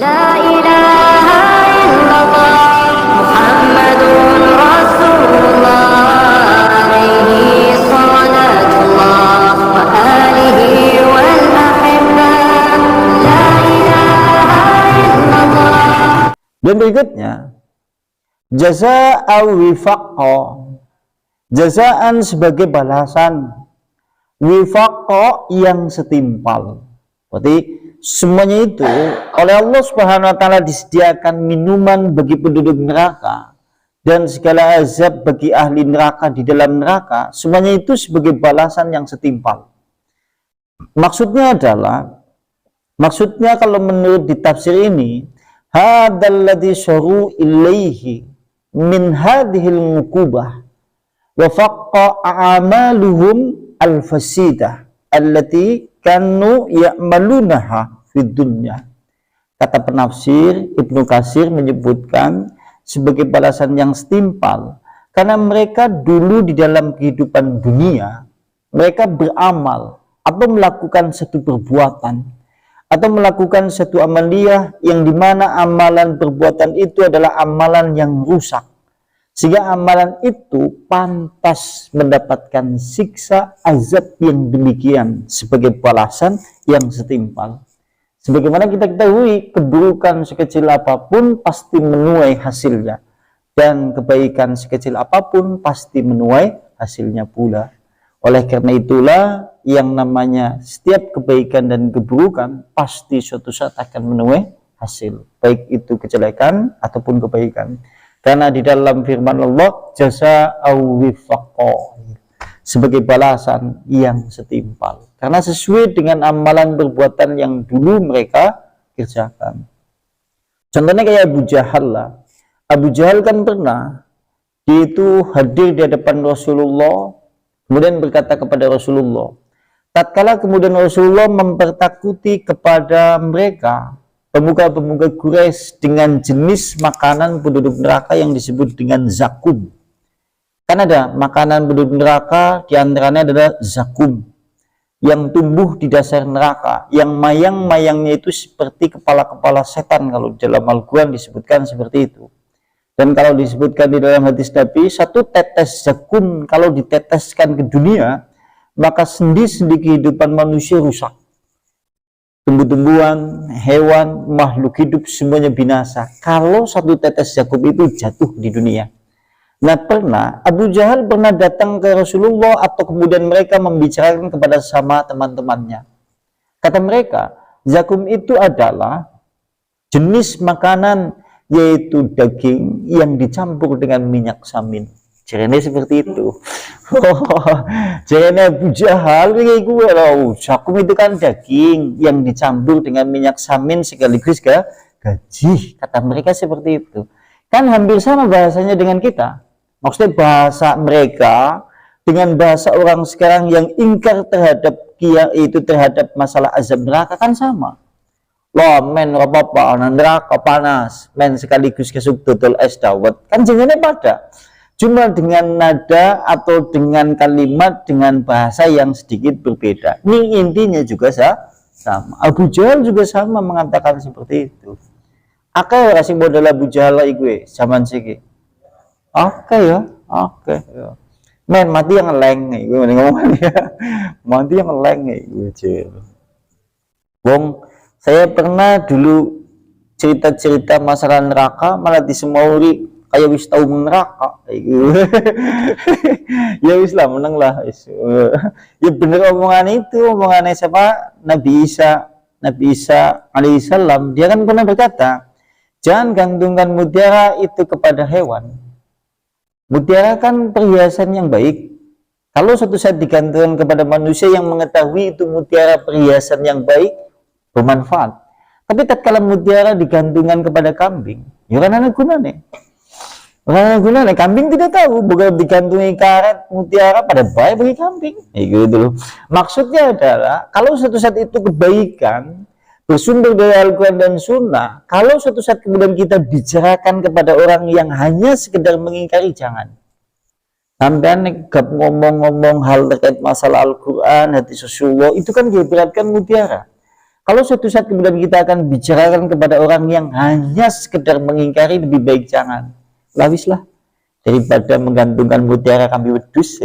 لا إله إلا الله محمد رسول الله عليه صلاة الله وآله والأحبة لا إله إلا الله. Dan berikutnya jazaa wifaqqa, jazaan sebagai balasan, wifaqqa yang setimpal. Berarti semuanya itu oleh Allah Subhanahu wa taala disediakan minuman bagi penduduk neraka dan segala azab bagi ahli neraka di dalam neraka, semuanya itu sebagai balasan yang setimpal. Maksudnya kalau menurut di tafsir ini, hadzal ladzi syaru ilaihi min hadhil muqubah wa faqqa a'maluhum al-fasidah allati kanu ya'malunaha fid dunya. Kata penafsir Ibnu Katsir menyebutkan sebagai balasan yang setimpal karena mereka dulu di dalam kehidupan dunia mereka beramal atau melakukan satu perbuatan atau melakukan satu amaliyah yang dimana amalan perbuatan itu adalah amalan yang rusak, sehingga amalan itu pantas mendapatkan siksa azab yang demikian sebagai balasan yang setimpal. Sebagaimana kita ketahui, keburukan sekecil apapun pasti menuai hasilnya, dan kebaikan sekecil apapun pasti menuai hasilnya pula. Oleh karena itulah yang namanya setiap kebaikan dan keburukan pasti suatu saat akan menuai hasil, baik itu kejelekan ataupun kebaikan. Karena di dalam firman Allah, jaza'u wifaqqa, sebagai balasan yang setimpal. Karena sesuai dengan amalan perbuatan yang dulu mereka kerjakan. Contohnya kayak Abu Jahal lah. Abu Jahal kan pernah, dia itu hadir di hadapan Rasulullah, kemudian berkata kepada Rasulullah, tatkala kemudian Rasulullah mempertakuti kepada mereka, pemuka-pemuka Quraisy, dengan jenis makanan penduduk neraka yang disebut dengan zakum. Kan ada makanan penduduk neraka, diantaranya adalah zakum, yang tumbuh di dasar neraka, yang mayang-mayangnya itu seperti kepala-kepala setan. Kalau dalam Al-Quran disebutkan seperti itu. Dan kalau disebutkan di dalam hadis Nabi, satu tetes zakum kalau diteteskan ke dunia, maka sendi-sendi kehidupan manusia rusak. Tumbuh-tumbuhan, hewan, makhluk hidup semuanya binasa kalau satu tetes zakum itu jatuh di dunia. Nah, pernah Abu Jahal pernah datang ke Rasulullah atau kemudian mereka membicarakan kepada sama teman-temannya. Kata mereka, zakum itu adalah jenis makanan, yaitu daging yang dicampur dengan minyak samin. Jarene seperti itu. Jarene Abu Jahal kayak gue loh. Zakum itu kan daging yang dicampur dengan minyak samin sekaligus gaji. Kata mereka seperti itu. Kan hampir sama bahasanya dengan kita. Maksudnya bahasa mereka dengan bahasa orang sekarang yang ingkar terhadap itu terhadap masalah azab neraka kan sama. Loh men apa-apa neraka panas, men sekaligus kesuk dodol es dawet. Kan jenenge pada. Cuma dengan nada atau dengan kalimat dengan bahasa yang sedikit berbeda. Ini intinya juga sama. Abu Jahal juga sama mengatakan seperti itu. Akeh ora sing modal Abu Jahal gue zaman siki. Oke ya. Men mati yang ngeleng gue ngomong ya. Mati yang ngeleng gue. Wong, saya pernah dulu cerita-cerita masalah neraka malah disemauri kayak wis tau neraka. Ya wis lah menang lah. Ya bener omongannya siapa? Nabi Isa alaihissalam, dia kan pernah berkata, jangan gantungkan mutiara itu kepada hewan. Mutiara kan perhiasan yang baik. Kalau suatu saat digantungkan kepada manusia yang mengetahui itu mutiara perhiasan yang baik, bermanfaat. Tapi tatkala mutiara digantungkan kepada kambing, ya kan ada gunanya. Kambing tidak tahu, bukan digantungi karet mutiara pada baik bagi kambing. Gitu loh. Maksudnya adalah kalau suatu saat itu kebaikan bersumber dari Al-Quran dan Sunnah, kalau suatu saat kemudian kita bicarakan kepada orang yang hanya sekedar mengingkari, jangan. Sampai negap ngomong-ngomong hal terkait masalah Al-Quran, hadis Rasulullah, itu kan diibaratkan mutiara. Kalau suatu saat kemudian kita akan bicarakan kepada orang yang hanya sekedar mengingkari, lebih baik jangan. Lawislah daripada menggantungkan mutiara kami wedus.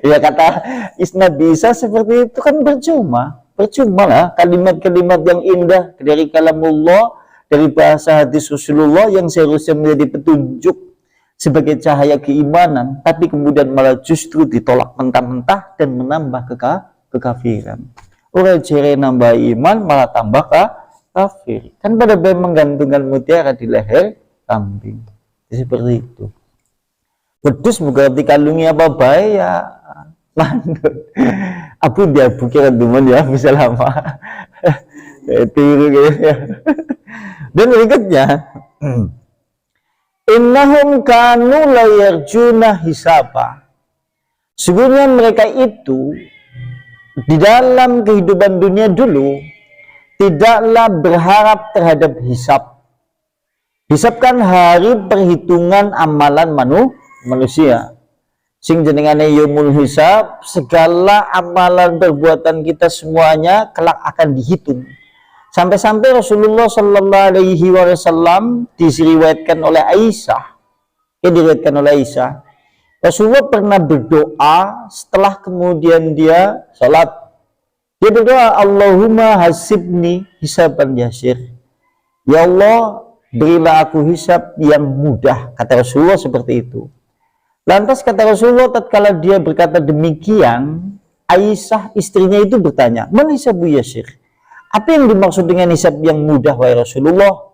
Ya kata Isna bisa seperti itu kan percuma lah kalimat-kalimat yang indah dari kalamullah, dari bahasa hadis Rasulullah yang seharusnya menjadi petunjuk sebagai cahaya keimanan, tapi kemudian malah justru ditolak mentah-mentah dan menambah kekafiran. Orang jere nambah iman malah tambah kafir. Kan pada menggantungkan mutiara di leher kambing. Seperti itu. Wedus bukan dikalungi apa baik ya landut. Aku dia bukan teman ya bisa lama. Tiru gitu. Dan berikutnya, innahum kanu la yarjuna hisaba. Sesungguhnya mereka itu di dalam kehidupan dunia dulu tidaklah berharap terhadap hisab. Hisab kan hari perhitungan amalan manusia. Sing jenengane yaumul hisab, segala amalan perbuatan kita semuanya kelak akan dihitung. Sampai-sampai Rasulullah Sallallahu Alaihi Wasallam diriwayatkan oleh Aisyah. Diriwayatkan oleh Aisyah. Rasulullah pernah berdoa setelah kemudian dia sholat. Dia berdoa, Allahumma hasibni hisaban yasir. Ya Allah, berilah aku hisab yang mudah. Kata Rasulullah seperti itu. Lantas kata Rasulullah tatkala dia berkata demikian, Aisyah istrinya itu bertanya, "Man hisabu yasir?" Apa yang dimaksud dengan hisab yang mudah, wahai Rasulullah?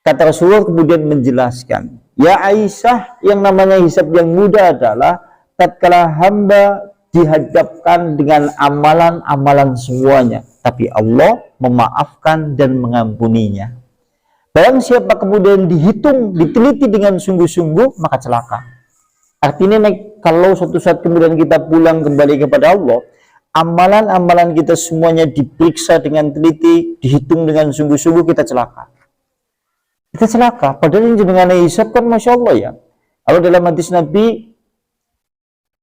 Kata Rasulullah kemudian menjelaskan, ya Aisyah, yang namanya hisab yang mudah adalah tatkala hamba dihadapkan dengan amalan-amalan semuanya, tapi Allah memaafkan dan mengampuninya. Barang siapa kemudian dihitung, diteliti dengan sungguh-sungguh, maka celaka. Artinya kalau suatu saat kemudian kita pulang kembali kepada Allah, amalan-amalan kita semuanya diperiksa dengan teliti, dihitung dengan sungguh-sungguh, kita celaka. Kita celaka, padahal yang jenengan hisab kan Masya Allah ya. Kalau dalam hadis Nabi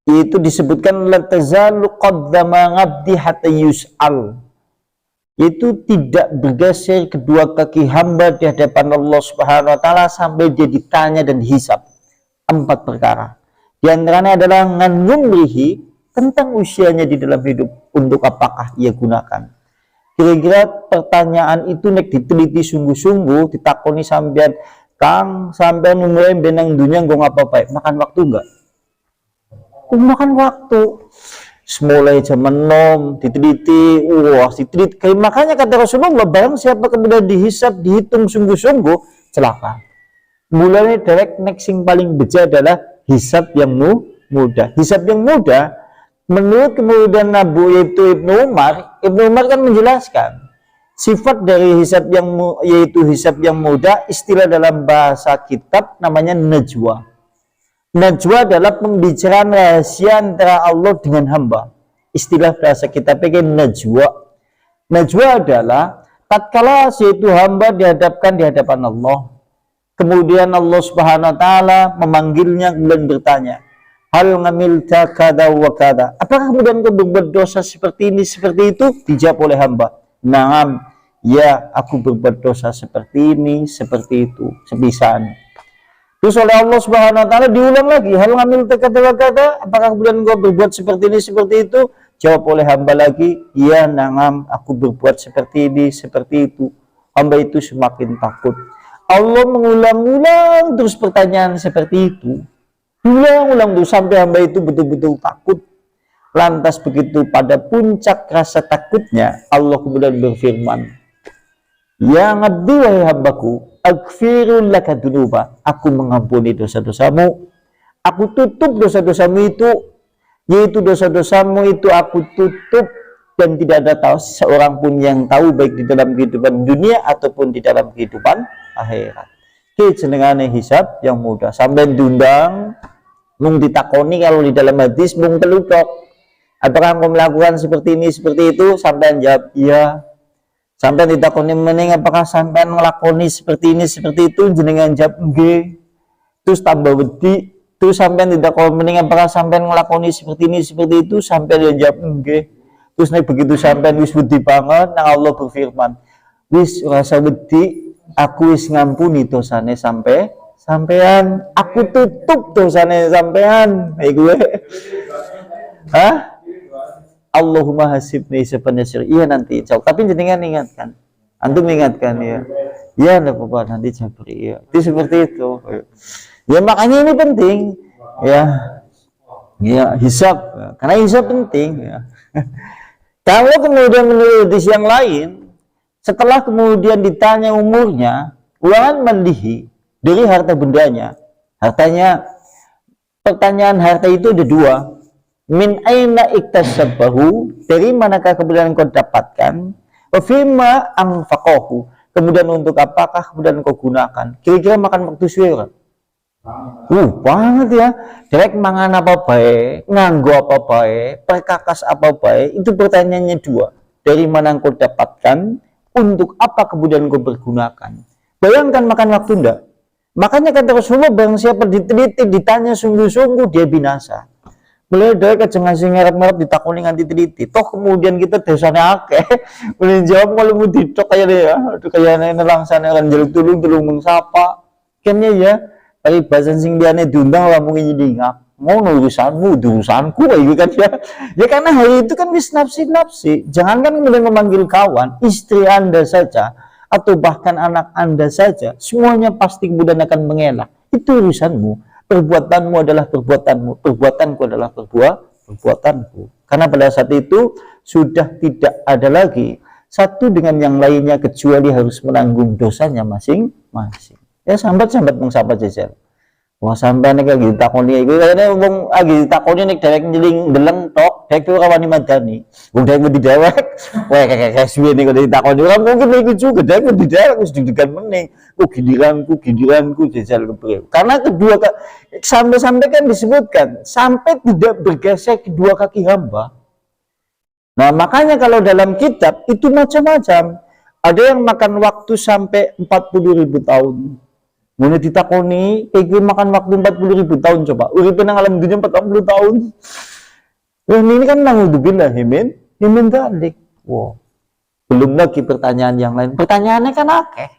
itu disebutkan la tazalu qaddama ngabdi hatta yus'al. Itu tidak bergeser kedua kaki hamba di hadapan Allah Subhanahu wa taala sampai dia ditanya dan dihisab. 4 perkara. Di antaranya adalah nganumrihi, tentang usianya di dalam hidup, untuk apakah ia gunakan. Kira-kira pertanyaan itu nek diteliti sungguh-sungguh, ditakoni sampean, Kang, sampean mulai benang dunia nggo ngapa-apa, makan waktu enggak? Makan waktu. Semulai zaman nom diteliti, diteliti. Kayak makanya kata Rasulullah, barang siapa kemudian dihisab, dihitung sungguh-sungguh, celaka. Mulanya direct next yang paling beja adalah hisab yang mudah. Hisab yang mudah menurut kemudian Nabi yaitu Ibnu Umar kan menjelaskan sifat dari hisab yang yaitu hisab yang mudah, istilah dalam bahasa kitab namanya najwa. Najwa adalah pembicaraan rahasia antara Allah dengan hamba. Istilah bahasa kitabnya najwa. Najwa adalah tatkala yaitu hamba dihadapkan di hadapan Allah. Kemudian Allah Subhanahu wa taala memanggilnya kemudian bertanya, hal ngamilta kada wa kada. Apakah kemudian kau berbuat dosa seperti ini, seperti itu? Dijawab oleh hamba, "Na'am, ya aku berbuat dosa seperti ini, seperti itu." Sebisan. Terus oleh Allah Subhanahu wa taala diulang lagi, hal ngamilta kada wa kada. Apakah kemudian kau berbuat seperti ini, seperti itu? Jawab oleh hamba lagi, "Ya na'am, aku berbuat seperti ini, seperti itu." Hamba itu semakin takut. Allah mengulang-ulang terus pertanyaan seperti itu. Ulang-ulang tuh sampai hamba itu betul-betul takut. Lantas begitu pada puncak rasa takutnya, Allah kemudian berfirman, ya ngabdi wahai hambaku, aghfirul laka dunuba, aku mengampuni dosa-dosamu, aku tutup dosa-dosamu itu, yaitu dosa-dosamu itu aku tutup, dan tidak ada tahu seorang pun yang tahu, baik di dalam kehidupan dunia ataupun di dalam kehidupan akhirat. Jenengane hisab yang mudah, sampai diundang mung ditakoni kalau di dalam hadis mung telukok, apakah engkau melakukan seperti ini, seperti itu? Sampai jawab iya. Sampai ditakoni mening, apakah sampai ngelakoni seperti ini, seperti itu? Jenengan jawab nggih. Terus tambah wedi. Terus sampai ditakoni mening, apakah sampai ngelakoni seperti ini, seperti itu? Sampai dia jawab nggih. Terus naik begitu sampean wis wedi banget, nang Allah berfirman, wis rasa wedi, aku wis ngampuni dosane sampean, aku tutup dosane sampean. Gue, hah? Allahumma hasibni sepenyesir. Iya nanti, insya Allah. Tapi jenengan ingatkan, antum ingatkan ya. Ya enggak apa-apa nanti Jabri ya. Itu seperti itu. Ya makanya ini penting ya. Ya hisab, karena hisab penting ya. Kalau kemudian menurut yang lain, setelah kemudian ditanya umurnya, ulangan mandihi dari harta bendanya. Hartanya, pertanyaan harta itu ada dua. Min aina iktasabahu, dari manakah kemudian kau dapatkan? Wa fima anfaqahu, kemudian untuk apakah kemudian kau gunakan? Kira-kira makan waktu suwe kan? Banget ya. Direk mangan apa baik, nganggo apa baik, perkakas apa baik, itu pertanyaannya dua. Dari mana kau dapatkan, untuk apa kemudian kau pergunakan? Bayangkan makan waktu enggak? Makanya kata Rasulullah, barang siapa diteliti, ditanya sungguh-sungguh, dia binasa. Mulai dari kajeng ngasih ngarep-ngarep ditakoni nganti teliti. Toh kemudian kita dosanya akeh. Mulai jawab kalau mau ditok kayak dia, aduh kayak langsane kan jaluk tulung mengsapa. Kayaknya ya, tapi bahasa sing biane diundang lah mungkin jadi ngap. Mau urusanmu, urusanku kayak kan ya. Ya karena hari itu kan wis nafsi-nafsi. Jangankan kemudian memanggil kawan, istri Anda saja atau bahkan anak Anda saja, semuanya pasti kemudian akan mengelak. Itu urusanmu. Perbuatanmu adalah perbuatanmu, perbuatanku adalah perbuatanku. Karena pada saat itu sudah tidak ada lagi satu dengan yang lainnya kecuali harus menanggung dosanya masing-masing. Ya sambat-sambat mengsapa jajar. Wah sampai nek lagi ditakoni iku kayane wong lagi ditakoni nek dhewek nyeling deleng tok, dhewek ora wani madani. Wong dhewek wedi dhewek, wah kayak suwe nek ditakoni ora mungkin iku juga dhewek wedi dhewek wis deg-degan meneh. Giliranku jajal kepriye. Karena kedua sampai kan disebutkan sampai tidak bergeser kedua kaki hamba. Nah, makanya kalau dalam kitab itu macam-macam. Ada yang makan waktu sampai 40.000 tahun. Mulai ditakoni, makan waktu 40.000 tahun coba. Urip nang alam dunia 40 tahun. Ini kan naudzubillah himin dalik. Wow. Belum lagi pertanyaan yang lain. Pertanyaannya kan akeh.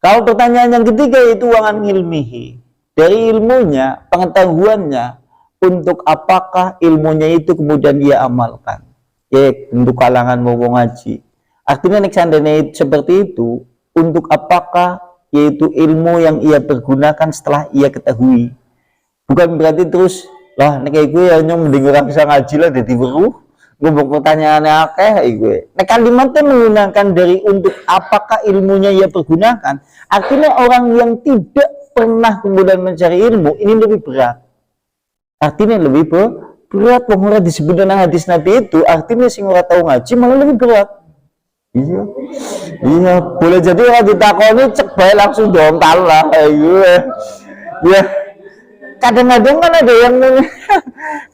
Kalau pertanyaan yang ketiga itu wangan ilmihi. Dari ilmunya, pengetahuannya, untuk apakah ilmunya itu kemudian dia amalkan. Ya, untuk kalangan mau ngaji. Artinya nek seandainya seperti itu, untuk apakah yaitu ilmu yang ia pergunakan setelah ia ketahui. Bukan berarti terus lah nek gue ya nyong mending ora bisa ngaji lah dadi weruh. Ngomong pertanyaannya akeh gue. Nek kalimatnya menggunakan dari untuk apakah ilmunya ia pergunakan, artinya orang yang tidak pernah kemudian mencari ilmu ini lebih berat. Artinya lebih berat. Penghura disebut dalam hadis Nabi itu artinya sing ora tahu ngaji malah lebih berat. Iya, boleh jadi orang ditakoni cek bae langsung dong kalah. Ya, kadang-kadang kan ada yang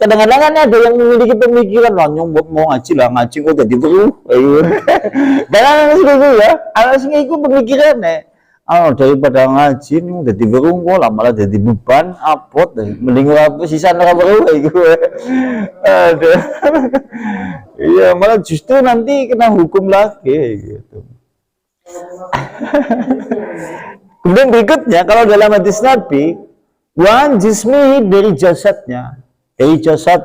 kadang-kadang kan ada yang memiliki pemikiran lah nyong mau ngaji lah ngaji kok jadi perlu. Dan anak itu ya, anak sing iku pemikirannya. Daripada ngaji nih jadi berung kok malah jadi beban apot mending apa sisa ora perlu iku. Aduh. Iya, malah justru nanti kena hukum lagi gitu. Kemudian berikutnya kalau dalam hadis Nabi, wan jismihi dari jasadnya, dari jasad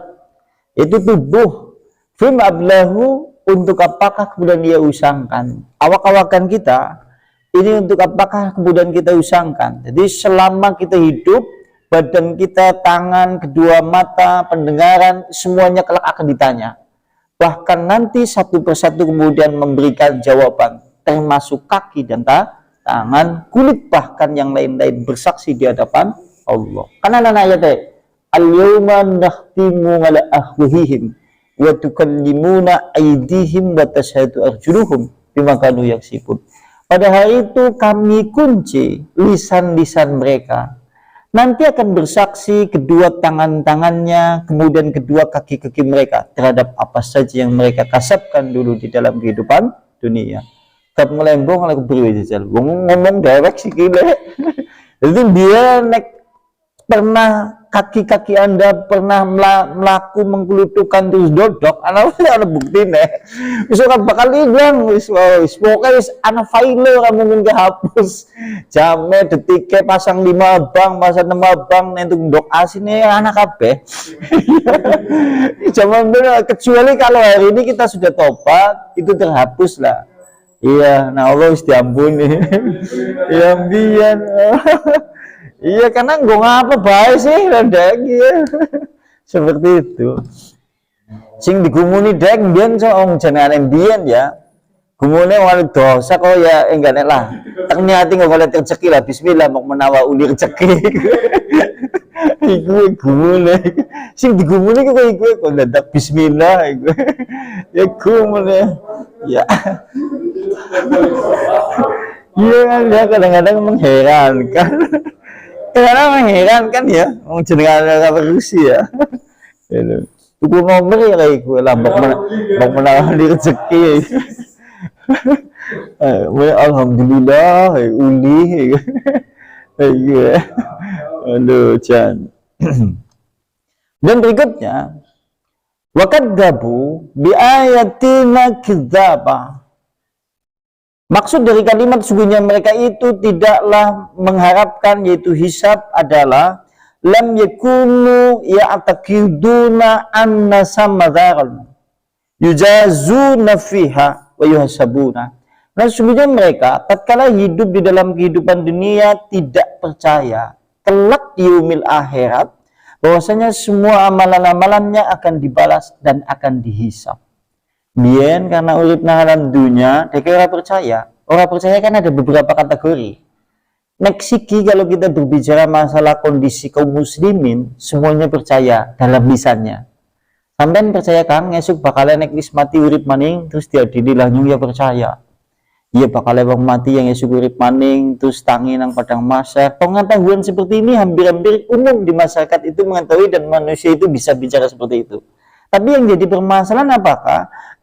itu tubuh, fim ablahu untuk apakah kemudian dia usangkan, awak-awakan kita ini untuk apakah kemudian kita usangkan. Jadi selama kita hidup, badan kita, tangan, kedua mata, pendengaran, semuanya kelak akan ditanya. Bahkan nanti satu persatu kemudian memberikan jawaban, termasuk kaki dan tangan, kulit, bahkan yang lain-lain bersaksi di hadapan Allah. Karena anak ayatnya, al-yawma nakhtimu ala afwahihim wa tukallimuna aydihim wa tashhadu arjuluhum bima kanu yaksibun. Pada hari itu kami kunci lisan-lisan mereka. Nanti akan bersaksi kedua tangan-tangannya, kemudian kedua kaki-kaki mereka terhadap apa saja yang mereka kasabkan dulu di dalam kehidupan dunia. Kap ngelembong ala kepriwe jajal. Ngomong dewek sih gile. Jadi dia nek pernah kaki-kaki Anda pernah melaku mengkelutukan terus dodok, ada bukti nih. Misalkan bakal hilang, pokoknya ana file kamu mungkin kehapus. Jamnya detiknya pasang 5 abang, pasang 6 abang, untuk dok asinnya anak kabeh. Zaman dulu, kecuali kalau hari ini kita sudah tobat, itu terhapus lah. Iya, nah Allah harus diampuni. Ya biar. Iya, karena gue ngapa baik sih ada gitu. Seperti itu. Sing digumuni dek mbiyen soong jenenge mbiyen ya. Gumune wali dosa kok ya enggak nek lah. Tak niati nggak boleh rezeki lah, bismillah mau menawa uli rezeki. Iku gumune. Sing digumuni kok iku kok dadak bismillah iku. Ya gumune. Ya. Iya kan ya kadang-kadang mengherankan. Karena mengherankan ya, mau jenengan apa Rusia ya. Tuku nomor ya kayak gue lambak menawan di rezeki. Alhamdulillah, uli. Aduh, Chan. Dan berikutnya, wakadzabu bi ayatina kidzaba. Maksud dari kalimat sungguhnya mereka itu tidaklah mengharapkan, yaitu hisab adalah lam yakunu ya'taqiduna anna samadharan yujazuna fiha wa yuhasabuna. Nah sungguhnya mereka tatkala hidup di dalam kehidupan dunia tidak percaya kelak di yaumil akhirat bahwasanya semua amalan-amalannya akan dibalas dan akan dihisab. Bien karena urip nang alam dunia, orang percaya kan ada beberapa kategori. Next siki kalau kita berbicara masalah kondisi kaum muslimin, semuanya percaya dalam lisannya. Sampean percaya kan ngesuk bakalan nek wis mati urip maning terus diadili lanjung ya percaya. Iya bakal wong mati yang esuk urip maning terus tangi nang padang mahsyar. Pengetahuan seperti ini hampir-hampir umum di masyarakat itu mengetahui dan manusia itu bisa bicara seperti itu. Tapi yang jadi permasalahan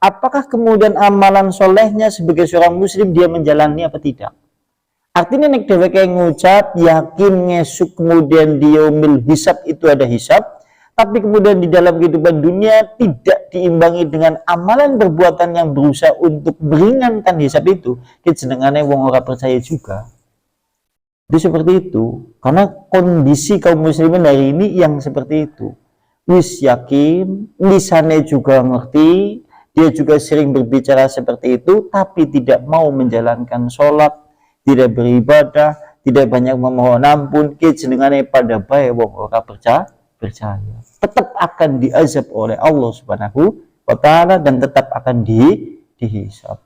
apakah kemudian amalan solehnya sebagai seorang muslim dia menjalani apa tidak? Artinya nek dheweke ngucap yakin ngesuk kemudian di yaumil hisab itu ada hisab, tapi kemudian di dalam kehidupan dunia tidak diimbangi dengan amalan perbuatan yang berusaha untuk meringankan hisab itu, jenengane wong ora percaya juga. Itu seperti itu, karena kondisi kaum muslimin hari ini yang seperti itu. Wis yakin, lisannya juga ngerti, dia juga sering berbicara seperti itu, tapi tidak mau menjalankan sholat, tidak beribadah, tidak banyak memohon ampun, jenengane pada bae wong ora percaya, tetap akan diazab oleh Allah Subhanahu wa taala dan tetap akan dihisab.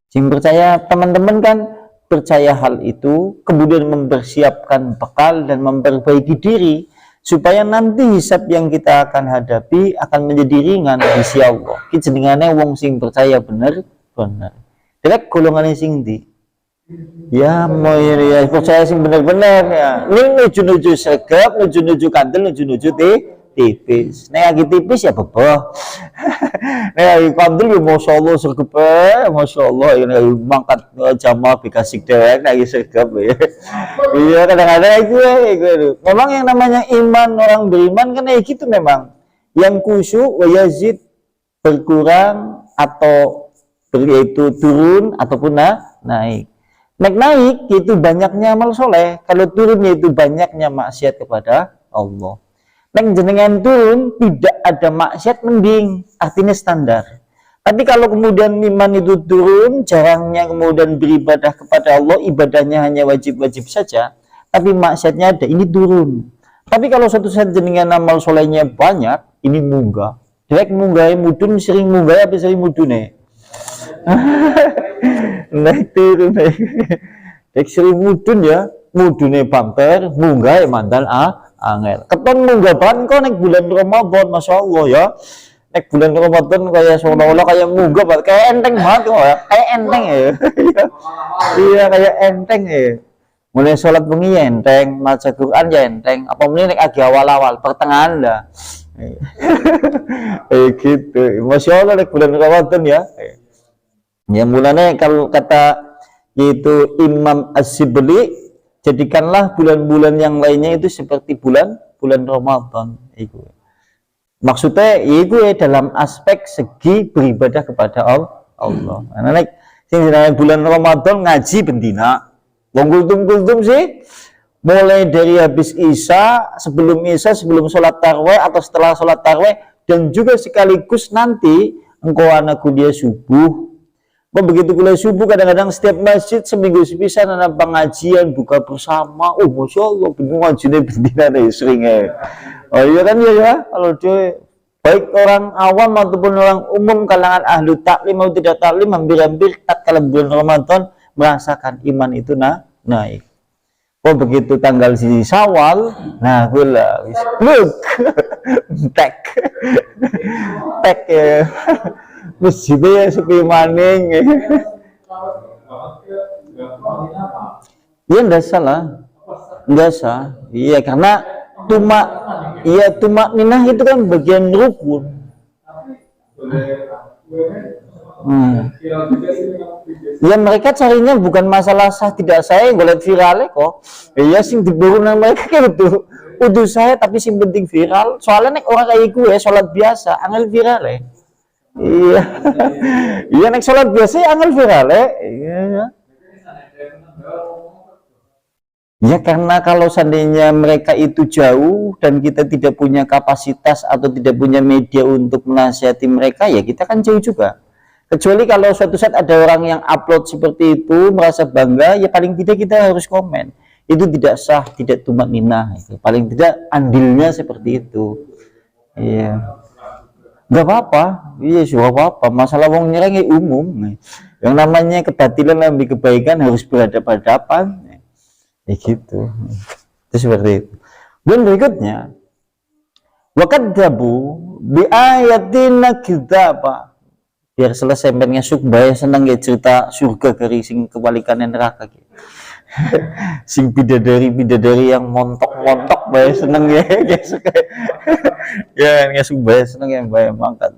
Sing percaya teman-teman kan percaya hal itu, kemudian mempersiapkan bekal dan memperbaiki diri supaya nanti hisab yang kita akan hadapi akan menjadi ringan di sisi Allah. Ki jenengane wong sing percaya bener. Direk golongane sing ndi? Ya mau ya percaya sing bener-bener ya. Ning nuju-nuju sregep, nuju-nuju kandel, nuju-nuju tipis. Nek lagi tipis ya beboh. Nek lagi kandel ya masyaallah sregep, masyaallah ya mangkat jamaah dikasih dewek lagi sregep ya. Iya kadang-kadang itu. Memang yang namanya iman, orang beriman kan kayak gitu memang. Yang khusyuk wa yazid berkurang atau yaitu turun ataupun naik. Naik itu banyaknya amal soleh, kalau turun yaitu banyaknya maksiat kepada Allah. Nek jenengan turun tidak ada maksiat mending, artinya standar. Tapi kalau kemudian iman itu turun, jarangnya kemudian beribadah kepada Allah, ibadahnya hanya wajib-wajib saja, tapi maksiatnya ada, ini turun. Tapi kalau suatu saat jenengan amal solehnya banyak, ini munggah. Direk munggah mudun, sering munggah apa sering mudune? Naik turun naik sering mudun ya, mudune bamper, munggah mantan angel. Keton munggah ban kok nek bulan Ramadan, masya Allah ya. Nek bulan Ramadan kayak seolah-olah kayak munggah banget, kayak enteng banget kok ya, kayak enteng ya. Iya kayak enteng ya. Mulai sholat bengi ya enteng, maca Quran ya enteng. Apa meneh nek agi awal-awal, pertengahan dah. Gitu. Masya Allah nek bulan Ramadan ya. Yang mulanya kalau kata yaitu Imam As-Sibli, jadikanlah bulan-bulan yang lainnya itu seperti bulan bulan Ramadan iku. Maksudnya iku dalam aspek segi beribadah kepada Allah. Nah, nek sing bulan Ramadan ngaji bendina. Wong kultum sih mulai dari habis Isya, sebelum sholat tarawih atau setelah sholat tarawih, dan juga sekaligus nanti engkau anak kuliah subuh. Begitu kuliah subuh kadang-kadang setiap masjid seminggu sepisan ada pengajian buka bersama. Oh masya Allah, ngajinya bendina deh seringnya. Oh iya kan ya, kalau dia baik orang awam ataupun orang umum kalangan ahlu taklim atau tidak taklim, hampir-hampir tatkala bulan Ramadan merasakan iman itu naik. Oh begitu tanggal si Syawal, nah gula look tek ya masjidnya sepi maning. Iya enggak salah, iya karena tumak ninah itu kan bagian rukun. Ya mereka carinya bukan masalah sah tidak saya yang boleh viral kok. Iya sing diburu nang mereka kayak betul. Udah saya tapi sing penting viral. Soalnya nek orang kayak gue sholat biasa angel viral ya. Iya. Iya nek sholat biasa angel viral ya. Iya. Ya karena kalau seandainya mereka itu jauh dan kita tidak punya kapasitas atau tidak punya media untuk menasihati mereka, ya kita kan jauh juga. Kecuali kalau suatu saat ada orang yang upload seperti itu merasa bangga, ya paling tidak kita harus komen. Itu tidak sah, tidak tumak ninah. Paling tidak andilnya seperti itu. Iya. Gak apa-apa. Iya, gak apa-apa. Masalah wong nyerang umum. Yang namanya kebatilan lebih kebaikan harus berhadapan-hadapan. Ya gitu. Itu seperti itu. Dan berikutnya, wakadzabu bi ayatina kidzaba. Biar selesai pengen bayar seneng ya cerita surga dari sing kebalikannya neraka gitu. Sing bidadari yang montok bayar seneng ya ya ngasuk bayar seneng ya bayar mangkat.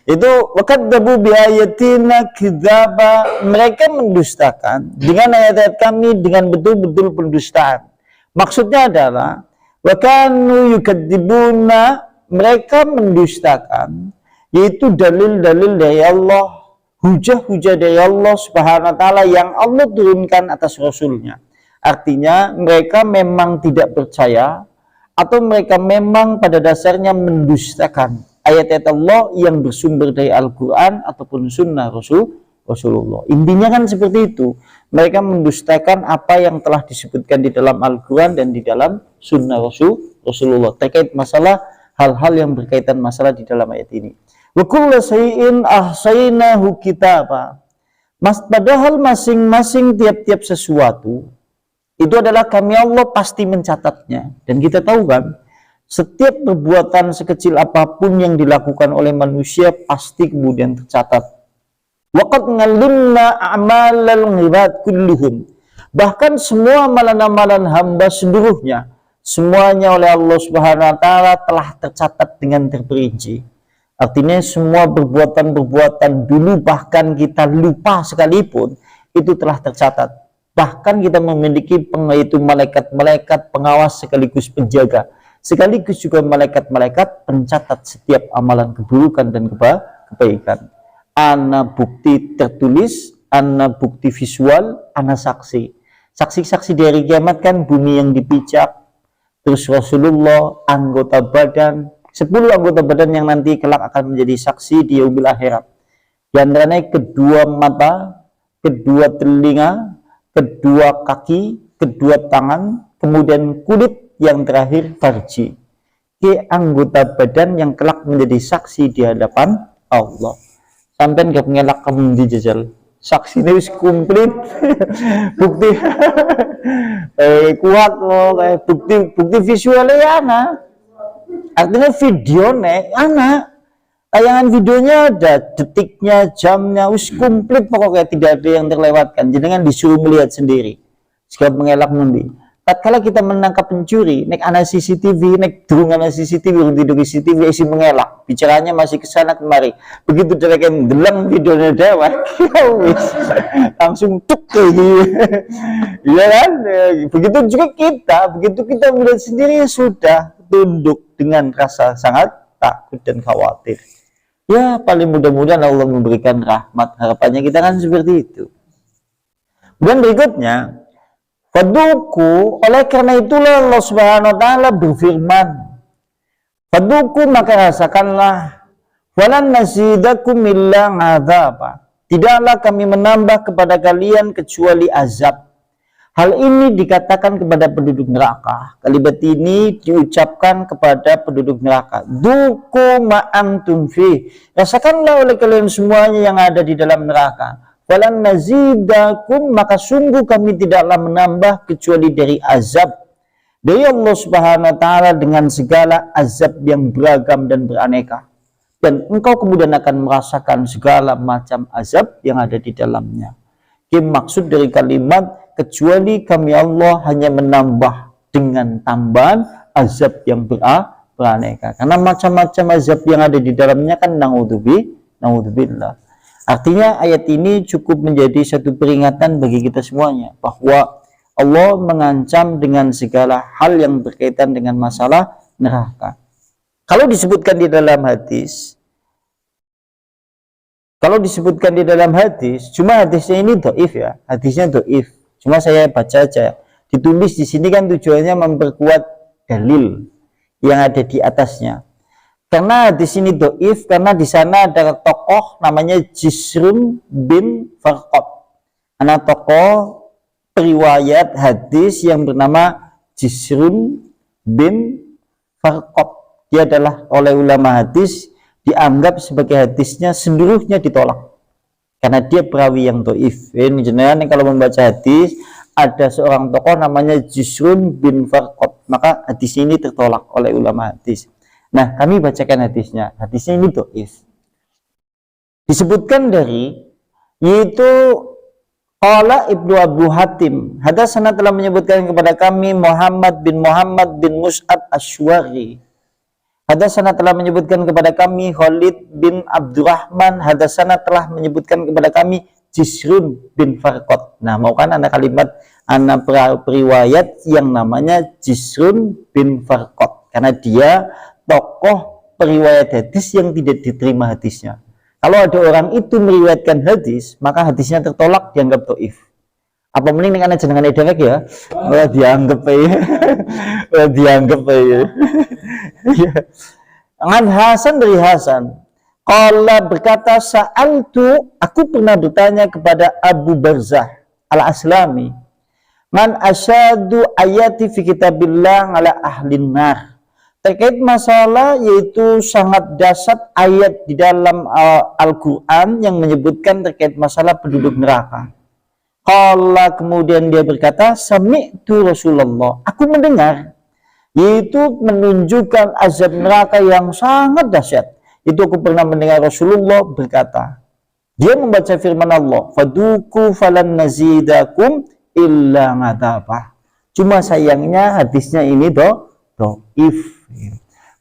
Itu wakadzabu bi ayatina kidzaba, mereka mendustakan dengan ayat-ayat kami dengan betul-betul pendustaan. Maksudnya adalah wa kanu yukadzibuna, mereka mendustakan yaitu dalil-dalil dari Allah, hujah-hujah dari Allah Subhanahu wa taala yang Allah turunkan atas rasulnya. Artinya mereka memang tidak percaya atau mereka memang pada dasarnya mendustakan ayat-ayat Allah yang bersumber dari Al-Quran ataupun sunnah Rasulullah. Intinya kan seperti itu. Mereka mendustakan apa yang telah disebutkan di dalam Al-Quran dan di dalam sunnah Rasulullah terkait masalah hal-hal yang berkaitan masalah di dalam ayat ini. Wa kullu shay'in ahsaynahu kitaba. Padahal masing-masing tiap-tiap sesuatu itu adalah kami Allah pasti mencatatnya. Dan kita tahu kan, setiap perbuatan sekecil apapun yang dilakukan oleh manusia pasti kemudian tercatat. Waqad ngalimna a'malal ibad kulluhum. Bahkan semua amalan-amalan hamba seluruhnya, semuanya oleh Allah Subhanahu wa taala telah tercatat dengan terperinci. Artinya semua perbuatan-perbuatan dulu bahkan kita lupa sekalipun itu telah tercatat. Bahkan kita memiliki malaikat-malaikat pengawas sekaligus penjaga, sekaligus juga malaikat-malaikat pencatat setiap amalan keburukan dan kebaikan. Ana bukti tertulis, ana bukti visual, ana saksi. Saksi-saksi dari kiamat kan bumi yang dipijak, terus Rasulullah, anggota badan, 10 anggota badan yang nanti kelak akan menjadi saksi di yaumil akhirat. Di antaranya kedua mata, kedua telinga, kedua kaki, kedua tangan, kemudian kulit, yang terakhir farji. Anggota badan yang kelak menjadi saksi di hadapan Allah. Sampai nggak ngelak kamu dijajal. Saksi ini harus komplit. Bukti kuat loh, bukti visualnya ya nah. Artinya videonya anak, tayangan videonya ada detiknya, jamnya, us komplit pokoknya tidak ada yang terlewatkan. Jangan disuruh melihat sendiri. Sikap mengelak nanti. tatkala kita menangkap pencuri, nek ana CCTV, nek durung ana CCTV, urung di CCTV isi mengelak, bicaranya masih ke sana kemari. Begitu dheweke ndeleng videone dhewek, langsung tuk kayak gitu. Iya kan? Begitu juga kita, begitu kita melihat sendiri sudah tunduk dengan rasa sangat takut dan khawatir. Ya, paling mudah-mudahan Allah memberikan rahmat. Harapannya kita kan seperti itu. Dan berikutnya, faduku, oleh karena itulah Allah Subhanahu wa taala berfirman, faduku maka rasakanlah, walan nazidakum illa adzaba. Tidaklah kami menambah kepada kalian kecuali azab. Hal ini dikatakan kepada penduduk neraka. Kalimat ini diucapkan kepada penduduk neraka. Duku ma antum fi. Rasakanlah oleh kalian semuanya yang ada di dalam neraka. Walan nazidakum, maka sungguh kami tidaklah menambah kecuali dari azab dari Allah Subhanahu wa taala dengan segala azab yang beragam dan beraneka. Dan engkau kemudian akan merasakan segala macam azab yang ada di dalamnya. Maksud dari kalimat kecuali kami Allah hanya menambah dengan tambahan azab yang beraneka. Karena macam-macam azab yang ada di dalamnya kan naudzubillah. Artinya ayat ini cukup menjadi satu peringatan bagi kita semuanya bahwa Allah mengancam dengan segala hal yang berkaitan dengan masalah neraka. Kalau disebutkan di dalam hadis, cuma hadisnya ini dhaif ya, hadisnya dhaif. Cuma saya baca aja. Ditulis di sini kan tujuannya memperkuat dalil yang ada di atasnya. Karena di sini dhaif karena di sana ada tokoh namanya Jisrun bin Farqad. Ada tokoh periwayat hadis yang bernama Jisrun bin Farqad. Dia adalah oleh ulama hadis dianggap sebagai hadisnya seluruhnya ditolak karena dia perawi yang dhaif. Ini jenengan kalau membaca hadis ada seorang tokoh namanya Jisrun bin Farqad, maka hadis ini tertolak oleh ulama hadis. Nah, kami bacakan hadisnya. Hadisnya ini dhaif. Disebutkan dari yaitu qala Ibnu Abu Hatim, hadatsana telah menyebutkan kepada kami Muhammad bin Mus'ab Asy'ari. Hadatsana telah menyebutkan kepada kami Khalid bin Abdurrahman. Hadatsana telah menyebutkan kepada kami Jisrun bin Farqad. Nah, mau kan ada kalimat anak periwayat yang namanya Jisrun bin Farqad karena dia tokoh periwayat hadis yang tidak diterima hadisnya. Kalau ada orang itu meriwayatkan hadis, maka hadisnya tertolak, dianggap dhaif. Apa mending nek ana jenengane dhewek ya? Ora dianggap ya. Ora dianggap ya. An Hasan dari Hasan, qala berkata sa'altu, aku pernah bertanya kepada Abu Barzah Al-Aslami, man asyadu ayati fi kitabillah ala ahlin nar. Terkait masalah yaitu sangat dahsyat ayat di dalam Al-Quran yang menyebutkan terkait masalah penduduk neraka. Qala kemudian dia berkata, sami'tu Rasulullah, aku mendengar, yaitu menunjukkan azab neraka yang sangat dahsyat. Itu aku pernah mendengar Rasulullah berkata, dia membaca firman Allah, faduku falan nazidakum illa ngadabah. Cuma sayangnya hadisnya ini dhaif.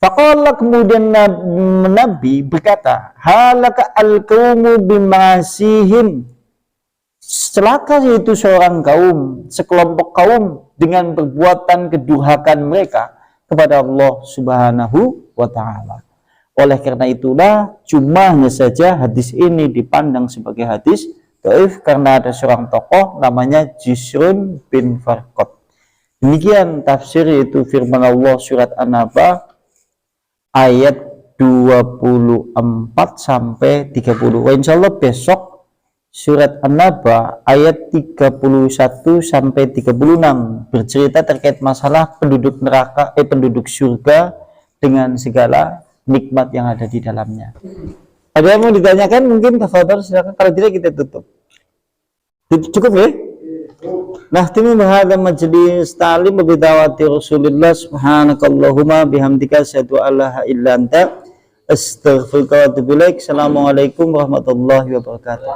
Faqala kemudian Nabi berkata, halaka al-qaumu bimasihim. Celaka yaitu seorang kaum, sekelompok kaum dengan perbuatan kedurhakan mereka kepada Allah Subhanahu wa taala. Oleh karena itulah cuma hanya saja hadis ini dipandang sebagai hadis dhaif karena ada seorang tokoh namanya Jisrun bin Farqad. Demikian tafsir yaitu firman Allah surat An-Naba ayat 24 sampai 30. Insyaallah besok surat An-Naba ayat 31 sampai 36 bercerita terkait masalah penduduk neraka, penduduk surga dengan segala nikmat yang ada di dalamnya. Ada yang mau ditanyakan? Mungkin tafadhol silakan, kalau tidak kita tutup. Cukup ya? Nah, timu bahada majlis ta'lim bi da'wati Rasulillah subhanakallahumma bihamdika asyhadu an la ilaha illa anta astaghfiruka wa atubu ilaik. Assalamualaikum warahmatullahi wabarakatuh.